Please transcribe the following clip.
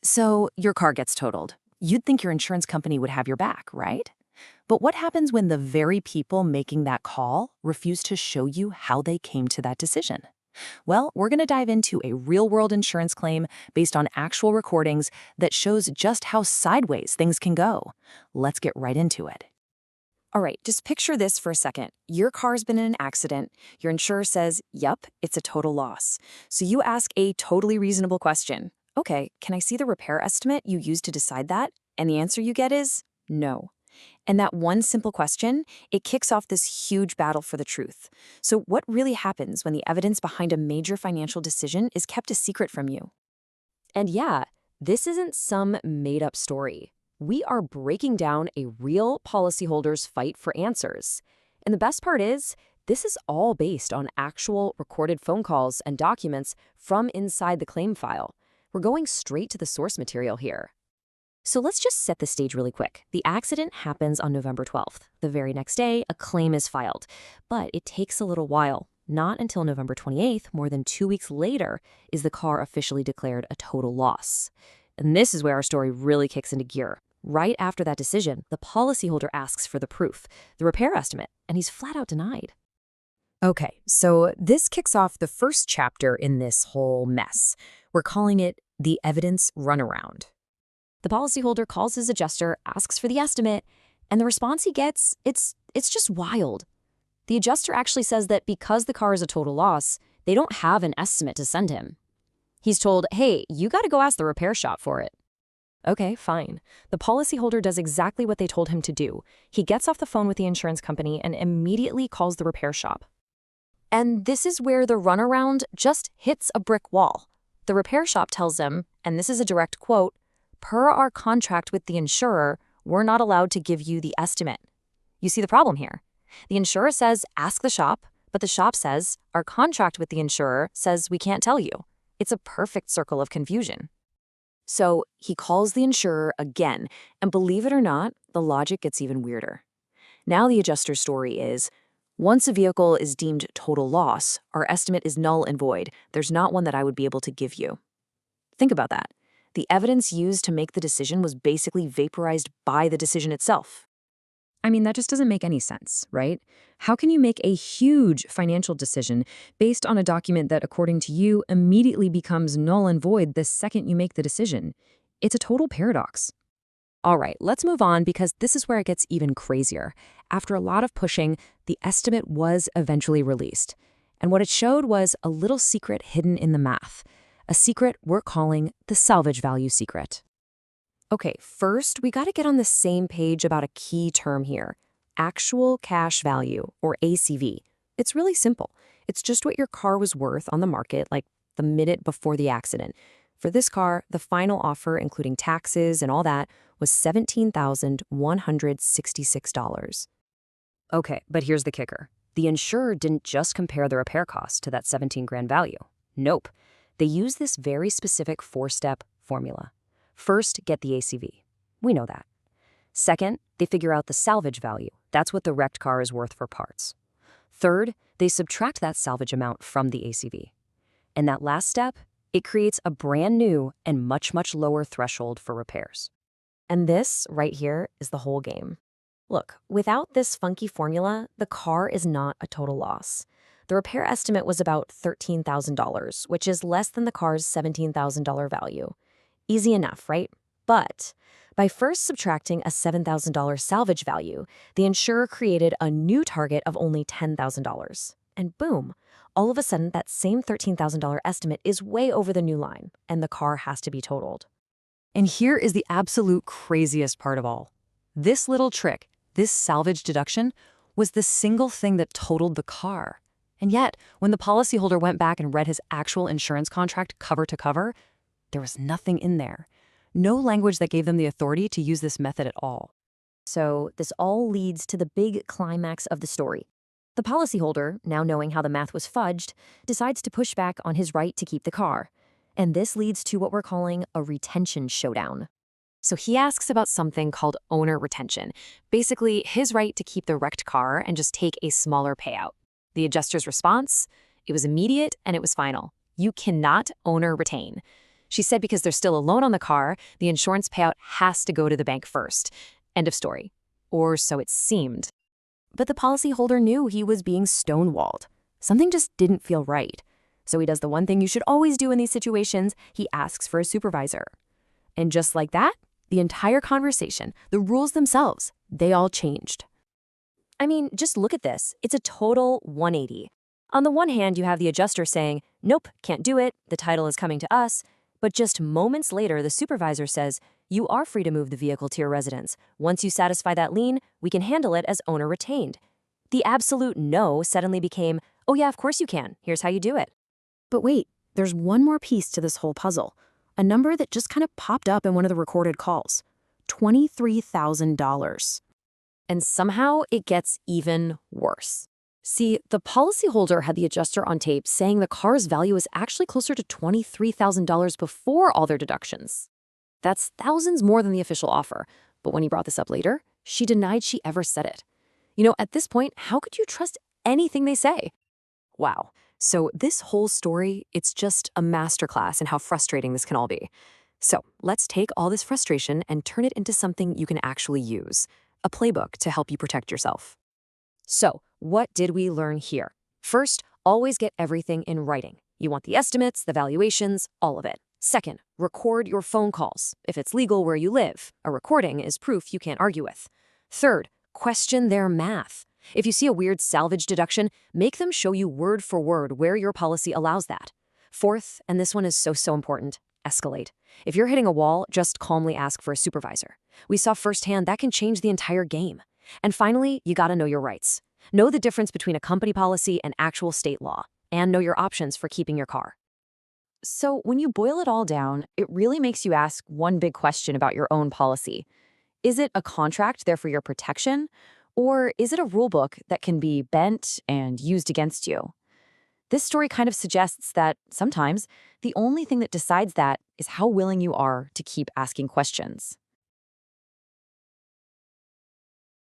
So your car gets totaled. You'd think your insurance company would have your back, right? But what happens when the very people making that call refuse to show you how they came to that decision? Well, we're going to dive into a real-world insurance claim based on actual recordings that shows just how sideways things can go. Let's get right into it. All right, just picture this for a second. Your car's been in an accident. Your insurer says, "Yup, it's a total loss." So you ask a totally reasonable question. "Okay, can I see the repair estimate you used to decide that?" And the answer you get is no. And that one simple question, it kicks off this huge battle for the truth. So what really happens when the evidence behind a major financial decision is kept a secret from you? And yeah, this isn't some made-up story. We are breaking down a real policyholder's fight for answers. And the best part is, this is all based on actual recorded phone calls and documents from inside the claim file. We're going straight to the source material here. So let's just set the stage really quick. The accident happens on November 12th. The very next day, a claim is filed. But it takes a little while. Not until November 28th, more than 2 weeks later, is the car officially declared a total loss. And this is where our story really kicks into gear. Right after that decision, the policyholder asks for the proof, the repair estimate, and he's flat out denied. Okay, so this kicks off the first chapter in this whole mess. We're calling it the evidence runaround. The policyholder calls his adjuster, asks for the estimate, and the response he gets, it's just wild. The adjuster actually says that because the car is a total loss, they don't have an estimate to send him. He's told, "Hey, you got to go ask the repair shop for it." Okay, fine. The policyholder does exactly what they told him to do. He gets off the phone with the insurance company and immediately calls the repair shop. And this is where the runaround just hits a brick wall. The repair shop tells him, and this is a direct quote, "Per our contract with the insurer, we're not allowed to give you the estimate." You see the problem here? The insurer says, ask the shop, but the shop says, our contract with the insurer says we can't tell you. It's a perfect circle of confusion. So he calls the insurer again, and believe it or not, the logic gets even weirder. Now the adjuster's story is, once a vehicle is deemed total loss, our estimate is null and void. There's not one that I would be able to give you. Think about that. The evidence used to make the decision was basically vaporized by the decision itself. I mean, that just doesn't make any sense, right? How can you make a huge financial decision based on a document that, according to you, immediately becomes null and void the second you make the decision? It's a total paradox. All right, let's move on because this is where it gets even crazier. After a lot of pushing, the estimate was eventually released. And what it showed was a little secret hidden in the math. A secret we're calling the salvage value secret. Okay, first, we got to get on the same page about a key term here, actual cash value, or ACV. It's really simple. It's just what your car was worth on the market, like the minute before the accident. For this car, the final offer, including taxes and all that, was $17,166. Okay, but here's the kicker. The insurer didn't just compare the repair cost to that 17 grand value. Nope. They used this very specific 4-step formula. First, get the ACV. We know that. Second, they figure out the salvage value. That's what the wrecked car is worth for parts. Third, they subtract that salvage amount from the ACV. And that last step, it creates a brand new and much, much lower threshold for repairs. And this right here is the whole game. Look, without this funky formula, the car is not a total loss. The repair estimate was about $13,000, which is less than the car's $17,000 value. Easy enough, right? But by first subtracting a $7,000 salvage value, the insurer created a new target of only $10,000. And boom, all of a sudden that same $13,000 estimate is way over the new line, and the car has to be totaled. And here is the absolute craziest part of all. This little trick, this salvage deduction, was the single thing that totaled the car. And yet, when the policyholder went back and read his actual insurance contract cover to cover, there was nothing in there. No language that gave them the authority to use this method at all. So this all leads to the big climax of the story. The policyholder, now knowing how the math was fudged, decides to push back on his right to keep the car. And this leads to what we're calling a retention showdown. So he asks about something called owner retention, basically his right to keep the wrecked car and just take a smaller payout. The adjuster's response? It was immediate and it was final. You cannot owner retain. She said because there's still a loan on the car, the insurance payout has to go to the bank first. End of story. Or so it seemed. But the policyholder knew he was being stonewalled. Something just didn't feel right. So he does the one thing you should always do in these situations. He asks for a supervisor. And just like that, the entire conversation, the rules themselves, they all changed. I mean, just look at this. It's a total 180. On the one hand, you have the adjuster saying, nope, can't do it, the title is coming to us. But just moments later, the supervisor says, you are free to move the vehicle to your residence. Once you satisfy that lien, we can handle it as owner retained. The absolute no suddenly became, oh yeah, of course you can. Here's how you do it. But wait, there's one more piece to this whole puzzle. A number that just kind of popped up in one of the recorded calls. $23,000. And somehow it gets even worse. See, the policyholder had the adjuster on tape saying the car's value is actually closer to $23,000 before all their deductions. That's thousands more than the official offer. But when he brought this up later, she denied she ever said it. You know, at this point, how could you trust anything they say? Wow. So this whole story, it's just a masterclass in how frustrating this can all be. So let's take all this frustration and turn it into something you can actually use. A playbook to help you protect yourself. So, what did we learn here? First, always get everything in writing. You want the estimates, the valuations, all of it. Second, record your phone calls. If it's legal where you live, a recording is proof you can't argue with. Third, question their math. If you see a weird salvage deduction, make them show you word for word where your policy allows that. Fourth, and this one is so important, escalate. If you're hitting a wall, just calmly ask for a supervisor. We saw firsthand that can change the entire game. And finally, you gotta know your rights. Know the difference between a company policy and actual state law, and know your options for keeping your car. So when you boil it all down, it really makes you ask one big question about your own policy. Is it a contract there for your protection? Or is it a rulebook that can be bent and used against you? This story kind of suggests that sometimes the only thing that decides that is how willing you are to keep asking questions.